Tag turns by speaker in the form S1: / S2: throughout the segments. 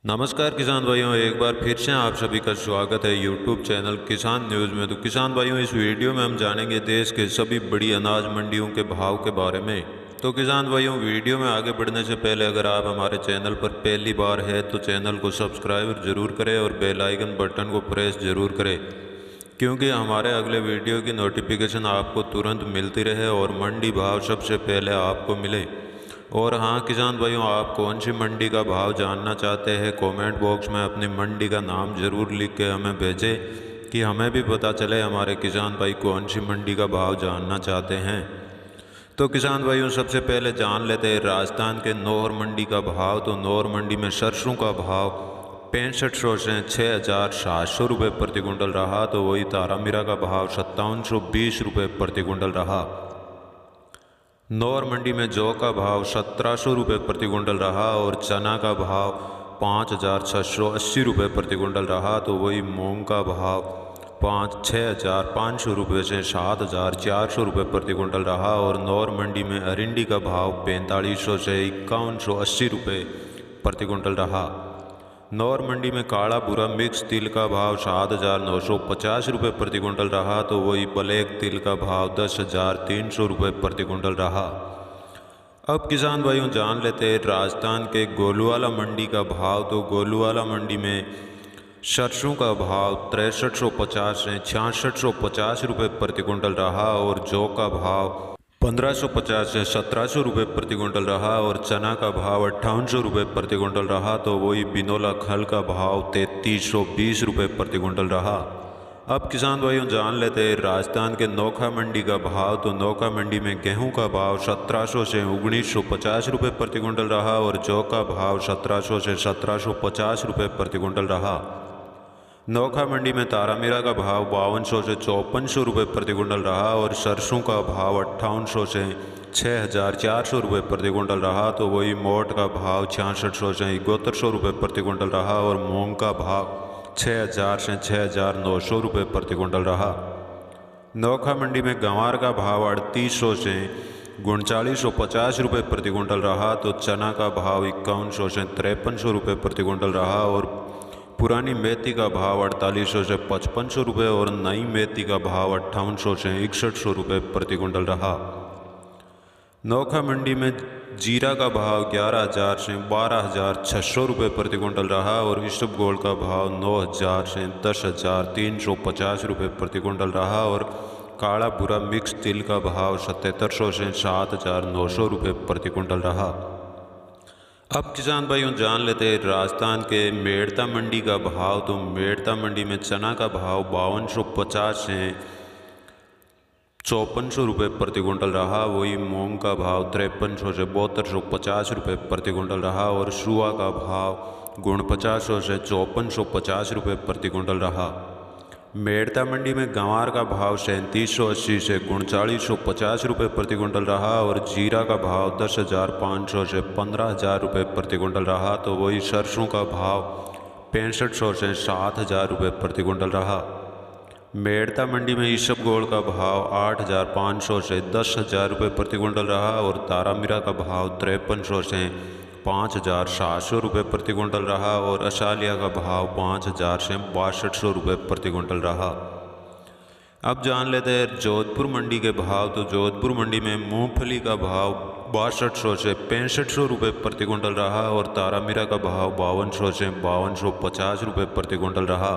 S1: नमस्कार किसान भाइयों, एक बार फिर से आप सभी का स्वागत है यूट्यूब चैनल किसान न्यूज़ में। तो किसान भाइयों, इस वीडियो में हम जानेंगे देश के सभी बड़ी अनाज मंडियों के भाव के बारे में। तो किसान भाइयों, वीडियो में आगे बढ़ने से पहले अगर आप हमारे चैनल पर पहली बार है तो चैनल को सब्सक्राइब जरूर करें और बेल आइकन बटन को प्रेस जरूर करें, क्योंकि हमारे अगले वीडियो की नोटिफिकेशन आपको तुरंत मिलती रहे और मंडी भाव सबसे पहले आपको मिले। और हाँ किसान भाइयों, आप कौन सी मंडी का भाव जानना चाहते हैं, कमेंट बॉक्स में अपनी मंडी का नाम ज़रूर लिख के हमें भेजें कि हमें भी पता चले हमारे किसान भाई कौन सी मंडी का भाव जानना चाहते हैं। तो किसान भाइयों, सबसे पहले जान लेते हैं राजस्थान के नौर मंडी का भाव। तो नौर मंडी में सरसों का भाव 6500 से 6700 रुपये प्रति कुंटल रहा। तो वही तारामीरा का भाव 5720 रुपये प्रति कुंटल रहा। नौर मंडी में जौ का भाव 1700 रुपये प्रति कुंटल रहा और चना का भाव 5680 रुपये प्रति कुंटल रहा। तो वही मूंग का भाव 6500 रुपये से 7400 रुपये प्रति कुंटल रहा। और नौर मंडी में अरिंडी का भाव 4500 से 5180 रुपये प्रति कुंटल रहा। नौर मंडी में काला भूरा मिक्स तिल का भाव 7950 रुपये प्रति कुंटल रहा। तो वही ब्लैक तिल का भाव 10300 रुपये प्रति कुंटल रहा। अब किसान भाइयों जान लेते हैं राजस्थान के गोलूवाला मंडी का भाव। तो गोलूवाला मंडी में सरसों का भाव 6350 से 6650 रुपये प्रति कुंटल रहा और जौ का भाव 1550 से 1700 रुपये प्रति कुंटल रहा और चना का भाव 5800 रुपये प्रति कुंटल रहा। तो वही बिनोला खल का भाव 3320 रुपये प्रति कुंटल रहा। अब किसान भाइयों जान लेते हैं राजस्थान के नोखा मंडी का भाव। तो नोखा मंडी में गेहूं का भाव 1700 से 1950 रुपये प्रति कुंटल रहा और जौ का भाव 1700 से 1750 रुपये प्रति कुंटल रहा। नोखा मंडी में तारामीरा का भाव 5200 से 5400 रुपये प्रति कुंटल रहा और सरसों का भाव 5800 से 6400 रुपये प्रति कुंटल रहा। तो वही मोट का भाव 6600 से 7100 रुपये प्रति कुंटल रहा और मूंग का भाव 6000 से 6900 रुपये प्रति कुंटल रहा। नोखा मंडी में गंवार का भाव 3800 से 3950 रुपये प्रति कुंटल रहा। तो चना का भाव 5100 से 5300 रुपये प्रति कुंटल रहा और पुरानी मेथी का भाव 4800 से 5500 रुपये और नई मेथी का भाव 5800 से 6100 रुपये प्रति कुंटल रहा। नोखा मंडी में जीरा का भाव 11000 से 12600 रुपये प्रति कुंटल रहा और इसबगोल का भाव 9000 से 10350 रुपये प्रति कुंटल रहा और काला भूरा मिक्स तिल का भाव 7700 से 7900 रुपये प्रति कुंटल रहा। अब किसान भाइयों जान लेते हैं राजस्थान के मेड़ता मंडी का भाव। तो मेड़ता मंडी में चना का भाव 5250 से 5400 रुपये प्रति कुंटल रहा। वही मूंग का भाव 5300 से 7250 रुपये प्रति कुंटल रहा और सुआ का भाव 4900 से 5450 रुपये प्रति कुंटल रहा। मेड़ता मंडी में गंवार का भाव 3780 से 3950 रुपये प्रति कुंटल रहा और जीरा का भाव 10500 से 15000 रुपये प्रति कुंटल रहा। तो वही सरसों का भाव 6500 से 7000 रुपये प्रति कुंटल रहा। मेड़ता मंडी में इसबगोल का भाव 8500 से 10000 रुपये प्रति कुंटल रहा और तारामीरा का भाव 5300 से 5700 रुपये प्रति कुंटल रहा और असालिया का भाव 5000 से 6200 रुपये प्रति कुंटल रहा। अब जान लेते हैं जोधपुर मंडी के भाव। तो जोधपुर मंडी में मूंगफली का भाव 6200 से 6500 रुपये प्रति कुंटल रहा और तारामीरा का भाव 5200 से 5250 रुपये प्रति कुंटल रहा।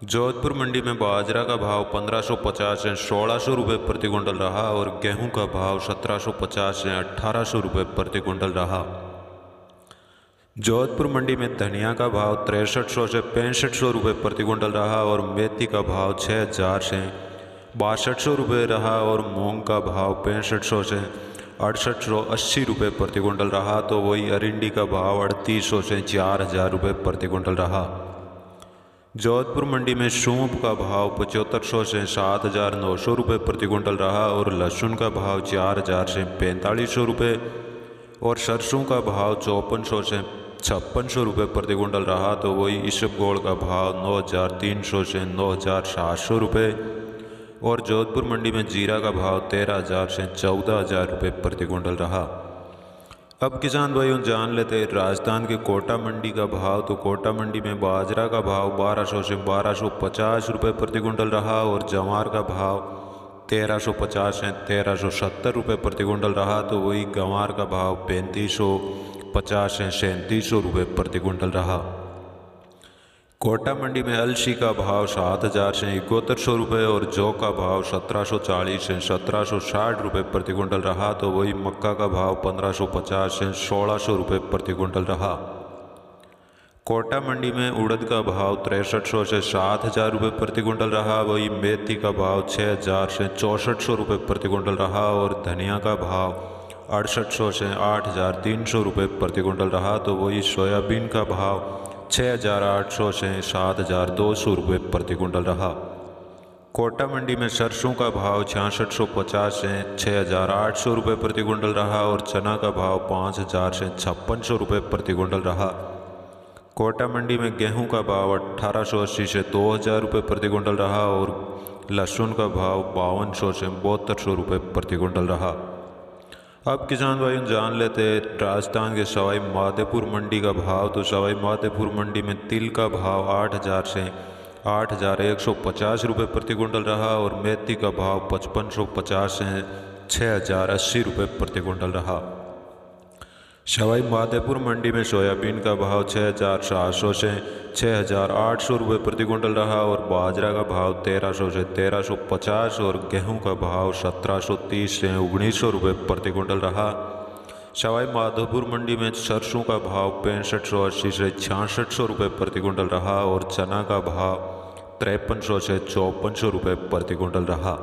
S1: जोधपुर मंडी में बाजरा का भाव 1550 से 1600 रुपये प्रति कुंटल रहा और गेहूं का भाव 1750 से 1800 रुपये प्रति कुंटल रहा। जोधपुर मंडी में धनिया का भाव 6300 से 6500 रुपये प्रति कुंटल रहा और मेथी का भाव 6000 से 6200 रुपये रहा और मूंग का भाव 6500 से 6880 रुपये प्रति कुंटल रहा। तो वही अरिंडी का भाव 3800 से 4000 रुपये प्रति कुंटल रहा। जोधपुर मंडी में सूंफ का भाव 7500 से 7900 रुपये प्रति कुंटल रहा और लहसुन का भाव 4000 से 4500 रुपये और सरसों का भाव 5400 से 5600 रुपये प्रति कुंटल रहा। तो वही इसबगोल का भाव 9300 से 9700 रुपये और जोधपुर मंडी में जीरा का भाव 13000 से 14000 रुपये प्रति कुंटल रहा। अब किसान भाइयों जान लेते हैं राजस्थान के कोटा मंडी का भाव। तो कोटा मंडी में बाजरा का भाव 1200 से 1250 रुपये प्रति कुंटल रहा और जवार का भाव 1350 से 1370 रुपये प्रति कुंटल रहा। तो वही गंवार का भाव 3550 से 3700 रुपये प्रति कुंटल रहा। कोटा मंडी में अलसी का भाव 7000 से 7100 रुपये और जौ का भाव 1740 से 1760 रुपये प्रति कुंटल रहा। तो वही मक्का का भाव 1550 से 1600 रुपये प्रति कुंटल रहा। कोटा मंडी में उड़द का भाव 6300 से 7000 रुपये प्रति कुंटल रहा। वही मेथी का भाव 6000 से 6400 रुपये प्रति कुंटल रहा और धनिया का भाव 6800 से 8300 रुपये प्रति कुंटल रहा। तो वही सोयाबीन का भाव 6800 से 7200 रुपये प्रति कुंटल रहा। कोटा मंडी में सरसों का भाव 6650 से 6800 रुपये प्रति कुंटल रहा और चना का भाव 5000 से 5600 रुपये प्रति कुंटल रहा। कोटा मंडी में गेहूं का भाव 1880 से 2000 रुपये प्रति कुंटल रहा और लहसुन का भाव 5200 से 7200 रुपये प्रति कुंटल रहा। अब किसान भाइयों जान लेते हैं राजस्थान के सवाई माधोपुर मंडी का भाव। तो सवाई माधोपुर मंडी में तिल का भाव 8000 से 8150 रुपये प्रति कुंटल रहा और मेथी का भाव 5550 से 6080 रुपये प्रति कुंटल रहा। सवाई माधोपुर मंडी में सोयाबीन का भाव 6700 से 6800 रुपये प्रति कुंटल रहा और बाजरा का भाव 1300 से 1350 और गेहूं का भाव 1730 से 1900 रुपये प्रति कुंटल रहा। सवाई माधोपुर मंडी में सरसों का भाव 6580 से 6600 रुपये प्रति कुंटल रहा और चना का भाव 5300 से 5400 रुपये प्रति कुंटल रहा।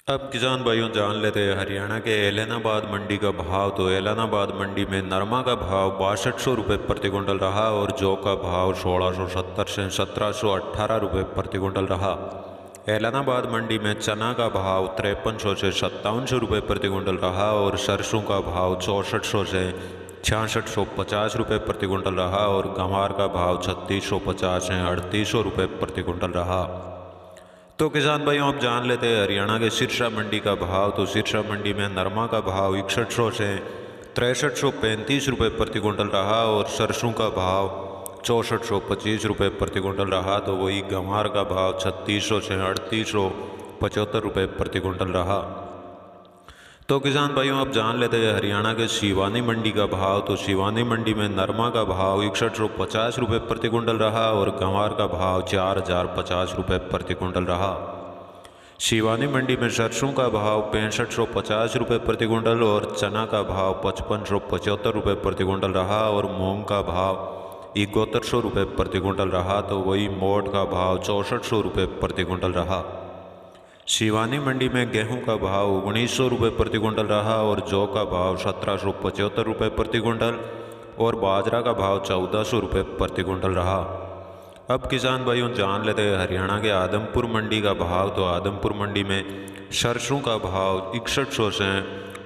S1: अब किसान भाइयों जान लेते हैं हरियाणा के एलनाबाद मंडी का भाव। तो एलनाबाद मंडी में नरमा का भाव 6200 रुपये प्रति कुंटल रहा और जौ का भाव 1670 से 1718 रुपये प्रति कुंटल रहा। एलनाबाद मंडी में चना का भाव 5300 से 5700 रुपये प्रति कुंटल रहा और सरसों का भाव 6400 से 6650 रुपये प्रति कुंटल रहा और गंवार का भाव 3650 से 3800 रुपये प्रति कुंटल रहा। तो किसान भाइयों अब जान लेते हैं हरियाणा के सिरसा मंडी का भाव। तो सिरसा मंडी में नरमा का भाव 6100 से 6335 रुपये प्रति कुंटल रहा और सरसों का भाव 6425 रुपये प्रति कुंटल रहा। तो वही गंवार का भाव 3600 से 3875 रुपये प्रति कुंटल रहा। तो किसान भाइयों अब जान लेते हैं हरियाणा के शिवानी मंडी का भाव। तो शिवानी मंडी में नरमा का भाव 6150 रुपये प्रति कुंटल रहा और गंवार का भाव 4050 रुपये प्रति कुंटल रहा। शिवानी मंडी में सरसों का भाव 6550 रुपये प्रति कुंटल और चना का भाव 5575 रुपये प्रति कुंटल रहा और मूंग का भाव 7100 रुपये प्रति कुंटल रहा। तो वही मोट का भाव 6400 रुपये प्रति कुंटल रहा। शिवानी मंडी में गेहूं का भाव 1900 रुपये प्रति कुंटल रहा और जौ का भाव 1775 रुपये प्रति कुंटल और बाजरा का भाव 1400 रुपये प्रति कुंटल रहा। अब किसान भाइयों जान लेते हैं हरियाणा के आदमपुर मंडी का भाव। तो आदमपुर मंडी में सरसों का भाव 6100 से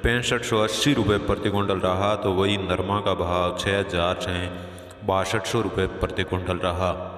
S1: 6580 रुपये प्रति कुंटल रहा। तो वही नरमा का भाव 6000 से 6200 रुपये प्रति कुंटल रहा।